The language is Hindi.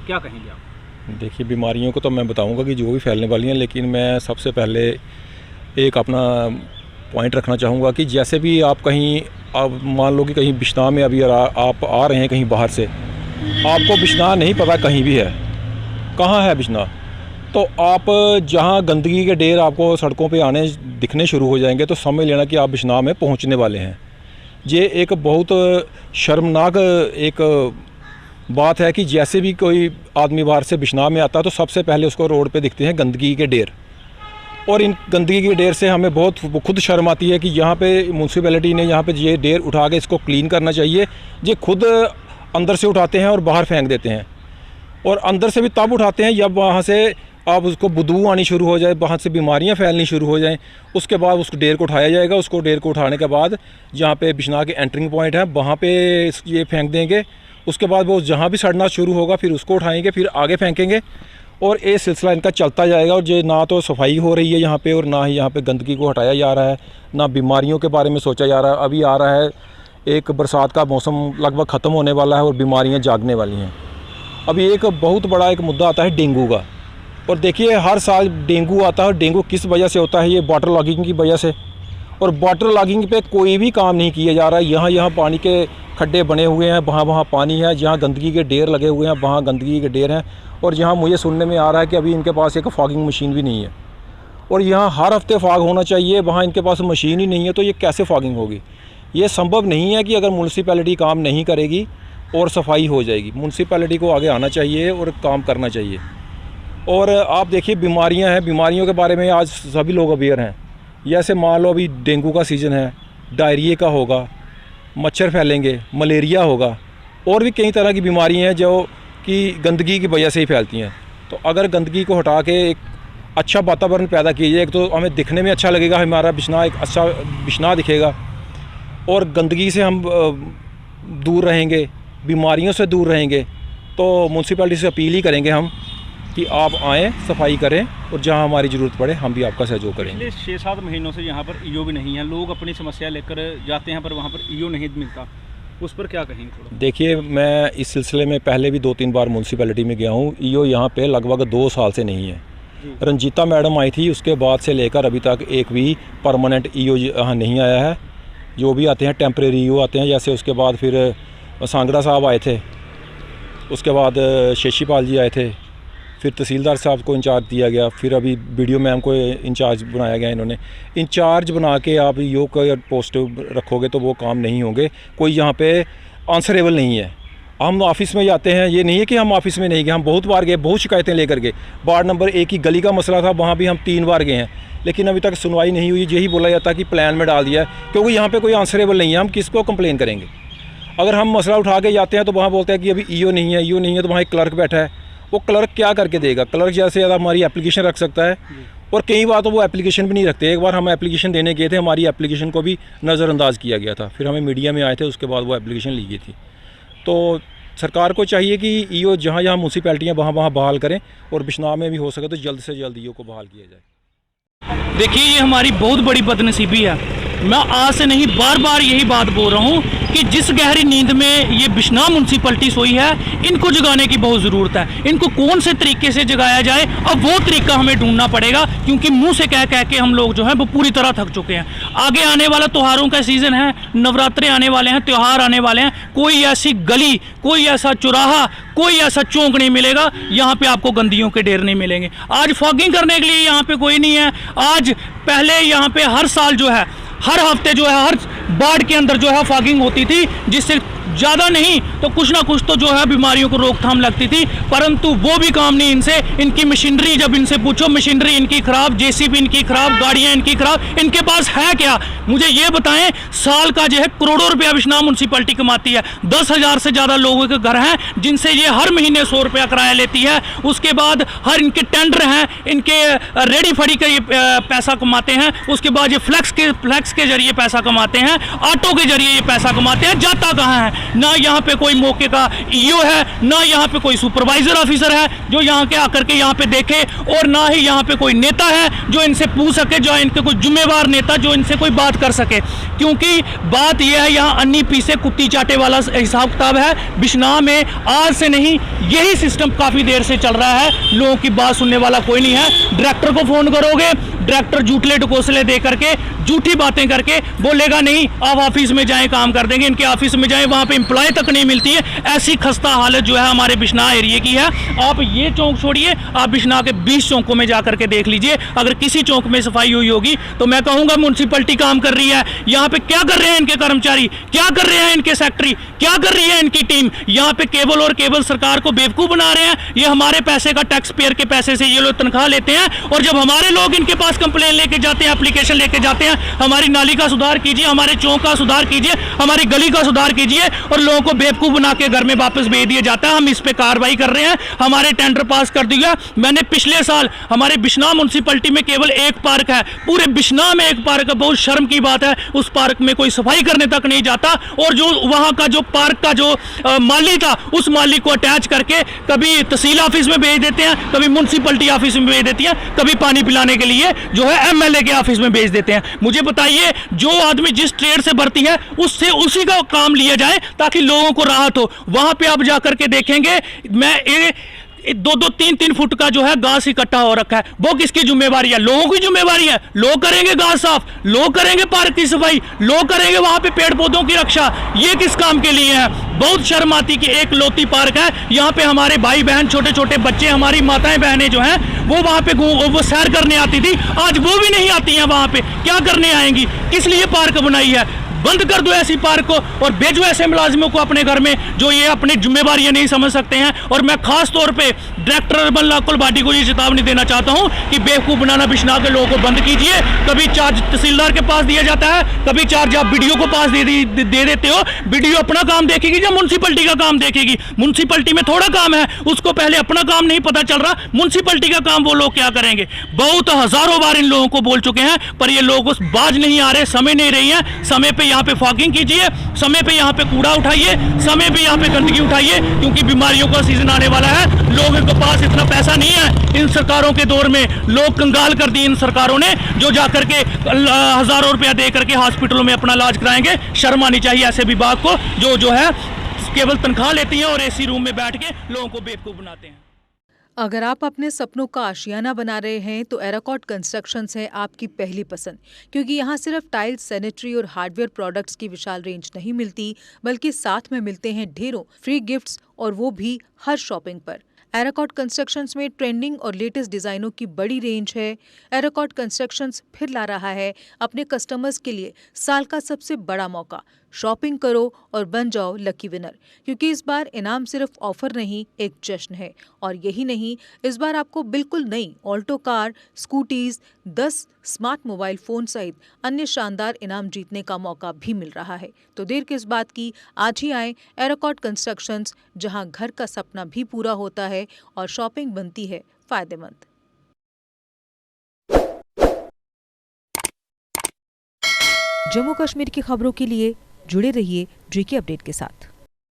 क्या कहेंगे आप? देखिए, बीमारियों को तो मैं बताऊंगा कि जो भी फैलने वाली हैं, लेकिन मैं सबसे पहले एक अपना पॉइंट रखना चाहूँगा कि जैसे भी आप कहीं, आप मान लो कि कहीं बिश्नाह में अभी आप आ रहे हैं कहीं बाहर से, आपको बिश्नाह नहीं पता कहीं भी है, कहाँ है बिश्नाह, तो आप जहाँ गंदगी के ढेर आपको सड़कों पे आने दिखने शुरू हो जाएंगे तो समझ लेना कि आप बिश्नाह में पहुँचने वाले हैं। ये एक बहुत शर्मनाक एक बात है कि जैसे भी कोई आदमी बाहर से बिश्नाह में आता है तो सबसे पहले उसको रोड पे दिखते हैं गंदगी के ढेर, और इन गंदगी के ढेर से हमें बहुत खुद शर्म आती है कि यहाँ पे म्यूनसिपैलिटी ने यहाँ पे ये ढेर उठा के इसको क्लीन करना चाहिए। ये खुद अंदर से उठाते हैं और बाहर फेंक देते हैं, और अंदर से भी तब उठाते हैं जब वहाँ से आप उसको बदबू आनी शुरू हो जाए, वहाँ से बीमारियाँ फैलनी शुरू हो जाएँ। उसके बाद उस ढेर को उठाया जाएगा, उसको ढेर को उठाने के बाद जहाँ पे बिश्नाह के एंटरिंग पॉइंट है वहाँ पे ये फेंक देंगे। उसके बाद वो जहाँ भी सड़ना शुरू होगा फिर उसको उठाएंगे, फिर आगे फेंकेंगे, और ये सिलसिला इनका चलता जाएगा। और जो ना तो सफाई हो रही है यहाँ पे, और ना ही यहाँ पे गंदगी को हटाया जा रहा है, ना बीमारियों के बारे में सोचा जा रहा है। अभी आ रहा है एक बरसात का मौसम लगभग ख़त्म होने वाला है और बीमारियाँ जागने वाली हैं। अभी एक बहुत बड़ा एक मुद्दा आता है डेंगू का, और देखिए हर साल डेंगू आता है। डेंगू किस वजह से होता है? ये वाटर लॉगिंग की वजह से, और वाटर लॉगिंग पे कोई भी काम नहीं किया जा रहा है। यहाँ पानी के खड्डे बने हुए हैं, वहाँ पानी है, जहाँ गंदगी के ढेर लगे हुए हैं वहाँ गंदगी के ढेर हैं। और यहाँ मुझे सुनने में आ रहा है कि अभी इनके पास एक फॉगिंग मशीन भी नहीं है, और यहाँ हर हफ्ते फॉग होना चाहिए, वहाँ इनके पास मशीन ही नहीं है, तो ये कैसे फॉगिंग होगी? ये संभव नहीं है कि अगर म्यूनसिपैलिटी काम नहीं करेगी और सफाई हो जाएगी। म्यूनसिपैलिटी को आगे आना चाहिए और काम करना चाहिए। और आप देखिए बीमारियां हैं, बीमारियों के बारे में आज सभी लोग अवेयर हैं। जैसे मान लो अभी डेंगू का सीज़न है, डायरिया का होगा, मच्छर फैलेंगे, मलेरिया होगा, और भी कई तरह की बीमारियां हैं जो कि गंदगी की वजह से ही फैलती हैं। तो अगर गंदगी को हटा के एक अच्छा वातावरण पैदा किया जाए, एक तो हमें दिखने में अच्छा लगेगा, हमारा बिश्नाह एक अच्छा बिश्नाह दिखेगा, और गंदगी से हम दूर रहेंगे, बीमारियों से दूर रहेंगे। तो म्यूनसिपैलिटी से अपील ही करेंगे हम कि आप आएँ, सफाई करें, और जहां हमारी ज़रूरत पड़े हम भी आपका सहयोग करेंगे। पिछले 6-7 महीनों से यहाँ पर ईओ भी नहीं है, लोग अपनी समस्या लेकर जाते हैं पर वहाँ पर ईओ नहीं मिलता, उस पर क्या कहेंगे थोड़ा? देखिए, मैं इस सिलसिले में पहले भी 2-3 बार म्यूनसिपैलिटी में गया हूँ। ईओ यहाँ पे लगभग 2 साल से नहीं है। रंजीता मैडम आई थी, उसके बाद से लेकर अभी तक एक भी परमानेंट ईओ यहाँ नहीं आया है। जो भी आते हैं टेम्परेरी ईओ आते हैं, जैसे उसके बाद फिर सांगड़ा साहब आए थे, उसके बाद शेषीपाल जी आए थे, फिर तहसीलदार साहब को इंचार्ज दिया गया, फिर अभी बीडीओ मैम को इंचार्ज बनाया गया। इन्होंने इंचार्ज बना के आप ईओ का पोस्ट रखोगे तो वो काम नहीं होंगे। कोई यहाँ पे आंसरेबल नहीं है। हम ऑफिस में जाते हैं, ये नहीं है कि हम ऑफिस में नहीं गए, हम बहुत बार गए, बहुत शिकायतें लेकर गए। वार्ड नंबर 1 की गली का मसला था, वहाँ भी हम 3 बार गए हैं, लेकिन अभी तक सुनवाई नहीं हुई। यही बोला जाता है कि प्लान में डाल दिया है, क्योंकि यहाँ पे कोई आंसरेबल नहीं है। हम किसको कंप्लेन करेंगे? अगर हम मसला उठा के जाते हैं तो वहाँ बोलते हैं कि अभी ईओ नहीं है, ईओ नहीं है, तो वहाँ एक क्लर्क बैठा है। वो क्लर्क क्या करके देगा? क्लर्क ज़्यादा से ज़्यादा हमारी एप्लीकेशन रख सकता है, और कई बार तो वो एप्लीकेशन भी नहीं रखते। एक बार हम एप्लीकेशन देने गए थे, हमारी एप्लीकेशन को भी नज़रअंदाज किया गया था, फिर हमें मीडिया में आए थे, उसके बाद वो एप्लीकेशन ली गई थी। तो सरकार को चाहिए कि ईओ जहाँ जहाँ म्यूनसिपैलिटियाँ वहाँ बहाल करें, और बिश्नाह में भी हो सके तो जल्द से जल्द ईओ को बहाल किया जाए। देखिए, ये हमारी बहुत बड़ी बदनसीबी है। मैं आज से नहीं बार बार यही बात बोल रहा हूँ कि जिस गहरी नींद में ये बिश्नाह म्यूनसिपैलिटी सोई है, इनको जगाने की बहुत ज़रूरत है। इनको कौन से तरीके से जगाया जाए, अब वो तरीका हमें ढूंढना पड़ेगा, क्योंकि मुंह से कह के हम लोग जो हैं वो पूरी तरह थक चुके हैं। आगे आने वाला त्योहारों का सीज़न है, नवरात्रे आने वाले हैं, त्यौहार आने वाले हैं। कोई ऐसी गली, कोई ऐसा चौराहा, कोई ऐसा चौंक नहीं मिलेगा यहाँ पे आपको गंदियों के ढेर नहीं मिलेंगे। आज फॉगिंग करने के लिए यहाँ पे कोई नहीं है। आज पहले यहाँ पे हर साल जो है, हर हफ्ते जो है, हर वार्ड के अंदर जो है फॉगिंग होती थी, जिससे ज़्यादा नहीं तो कुछ ना कुछ तो जो है बीमारियों को रोकथाम लगती थी। परंतु वो भी काम नहीं इनसे। इनकी मशीनरी, जब इनसे पूछो, मशीनरी इनकी ख़राब, जेसीबी इनकी ख़राब, गाड़ियाँ इनकी ख़राब। इनके पास है क्या? मुझे ये बताएं। साल का जो है करोड़ों रुपया बिश्नाह म्यूनसिपैलिटी कमाती है। 10,000 से ज़्यादा लोगों के घर हैं जिनसे ये हर महीने 100 रुपया किराया लेती है। उसके बाद हर इनके टेंडर हैं, इनके रेडी फड़ी का ये पैसा कमाते हैं। उसके बाद ये फ्लैक्स के जरिए पैसा कमाते हैं, ऑटो के जरिए ये पैसा कमाते हैं। जाता कहाँ है? ना यहाँ पे कोई मौके का ईओ है, ना यहाँ पे कोई सुपरवाइजर ऑफिसर है जो यहाँ के आकर के यहाँ पे देखे, और ना ही यहाँ पे कोई नेता है जो इनसे पूछ सके, जो इनके कोई जिम्मेवार नेता जो इनसे कोई बात कर सके। क्योंकि बात यह है, यहाँ अन्नी पीसे कुत्ती चाटे वाला हिसाब किताब है। बिश्नाह में आज से नहीं, यही सिस्टम काफ़ी देर से चल रहा है। लोगों की बात सुनने वाला कोई नहीं है। डायरेक्टर को फ़ोन करोगे, डायरेक्टर झूठले ढकोसले दे करके, झूठी बातें करके बोलेगा नहीं आप ऑफिस में जाएं, काम कर देंगे। इनके ऑफिस में जाएं, वहाँ पे एम्प्लॉय तक नहीं मिलती है। ऐसी खस्ता हालत जो है हमारे बिश्नाह एरिया की है। आप ये चौक छोड़िए, आप बिश्नाह के 20 चौकों में जा करके देख लीजिए। अगर किसी चौक में सफाई हुई होगी तो मैं कहूँगा म्यूनसिपलिटी काम कर रही है। यहाँ पे क्या कर रहे हैं इनके कर्मचारी, क्या कर रहे हैं इनके सेक्रेटरी, क्या कर रही है इनकी टीम? यहाँ पे केवल और केवल सरकार को बेवकूफ़ बना रहे हैं। ये हमारे पैसे का, टैक्स पेयर के पैसे से ये लोग तनख्वाह लेते हैं, और जब हमारे लोग इनके पास कंप्लेन लेके जाते हैं, एप्लीकेशन लेके जाते हैं, हमारी नाली का सुधार कीजिए, हमारे चौक का सुधार कीजिए, हमारी गली का सुधार कीजिए, और लोगों को बेवकूफ़ बना के घर में वापस भेज दिया जाता है। हम इस पे कार्रवाई कर रहे हैं। हमारे टेंडर पास कर दिया। मैंने पिछले साल हमारे बिश्नाह म्यूनसिपलिटी में केवल एक पार्क है, पूरे बिश्नाह में एक पार्क है। बहुत शर्म की बात है, उस पार्क में कोई सफाई करने तक नहीं जाता। और जो वहाँ का जो पार्क का जो माली था, उस माली को अटैच करके कभी तहसील ऑफिस में भेज देते हैं, कभी म्यूनसिपलिटी ऑफिस में भेज देती हैं, कभी पानी पिलाने के लिए जो है एमएलए के ऑफिस में भेज देते हैं। मुझे बताइए, जो आदमी जिस ट्रेड से भर्ती है उससे उसी का काम लिया जाए ताकि लोगों को राहत हो। वहां पे आप जाकर के देखेंगे, मैं 2-2, 3-3 फुट का जो है घास इकट्ठा हो रखा है। वो किसकी जिम्मेवारी है? लोगों की जिम्मेवारी है। लोग करेंगे घास साफ, लोग करेंगे पार्क की सफाई, लोग करेंगे वहां पे पेड़ पौधों की रक्षा। ये किस काम के लिए है? बहुत शर्म आती कि एक लौती पार्क है, यहाँ पे हमारे भाई बहन, छोटे छोटे बच्चे, हमारी माताएं बहनें जो हैं वो वहाँ पे वो सैर करने आती थी, आज वो भी नहीं आती हैं। वहाँ पे क्या करने आएंगी? किस लिए पार्क बनाई है? बंद कर दो ऐसी पार्क को और भेजो ऐसे मुलाजिमों को अपने घर में जो ये अपनी जिम्मेवारियां नहीं समझ सकते हैं। और मैं खास तौर पे डायरेक्टर अर्बन लोकल बॉडी को ये चेतावनी देना चाहता हूं कि बेवकूफ़ बनाना बिश्नाह के लोगों को बंद कीजिए। कभी चार्ज तहसीलदार के पास दिया जाता है, कभी चार्ज आप बीडीओ को पास दे देते हो। बीडीओ अपना काम देखेगी या म्यूनसिपलिटी का काम देखेगी? म्यूनसिपलिटी में थोड़ा काम है, उसको पहले अपना काम नहीं पता चल रहा, म्यूनसिपलिटी का काम वो लोग क्या करेंगे? बहुत हजारों बार इन लोगों को बोल चुके हैं, पर ये लोग बाज नहीं आ रहे, समय नहीं रही है। समय पे यहाँ पे फॉगिंग कीजिए, समय पे यहाँ पे कूड़ा उठाइए, समय पे यहाँ पे गंदगी उठाइए, क्योंकि बीमारियों का सीजन आने वाला है। लोगों के पास इतना पैसा नहीं है। इन सरकारों के दौर में लोग कंगाल कर दिए इन सरकारों ने, जो जाकर के हजारों रुपया दे करके हॉस्पिटलों में अपना इलाज कराएंगे। शर्म आनी चाहिए ऐसे विभाग को जो है केवल तनख्वाह लेती है और एसी रूम में बैठ के लोगों को बेवकूफ़ बनाते हैं। अगर आप अपने सपनों का आशियाना बना रहे हैं तो एराकॉट कंस्ट्रक्शंस है आपकी पहली पसंद, क्योंकि यहाँ सिर्फ टाइल्स, सैनिटरी और हार्डवेयर प्रोडक्ट्स की विशाल रेंज नहीं मिलती, बल्कि साथ में मिलते हैं ढेरों फ्री गिफ्ट्स, और वो भी हर शॉपिंग पर। एराकॉट कंस्ट्रक्शंस में ट्रेंडिंग और लेटेस्ट डिज़ाइनों की बड़ी रेंज है। एराकॉट कंस्ट्रक्शंस फिर ला रहा है अपने कस्टमर्स के लिए साल का सबसे बड़ा मौका। शॉपिंग करो और बन जाओ लकी विनर, क्योंकि इस बार इनाम सिर्फ ऑफर नहीं, एक जश्न है। और यही नहीं, इस बार आपको बिल्कुल नई Alto car, scooties, 10 smart mobile phone सहित अन्य शानदार इनाम जीतने का मौका भी मिल रहा है। तो देर किस बात की, आज ही आए एराकॉट कंस्ट्रक्शंस, जहां घर का सपना भी पूरा होता है और शॉपिंग बनती है फायदेमंद। जम्मू कश्मीर की खबरों के लिए जुड़े रहिए JK अपडेट के साथ।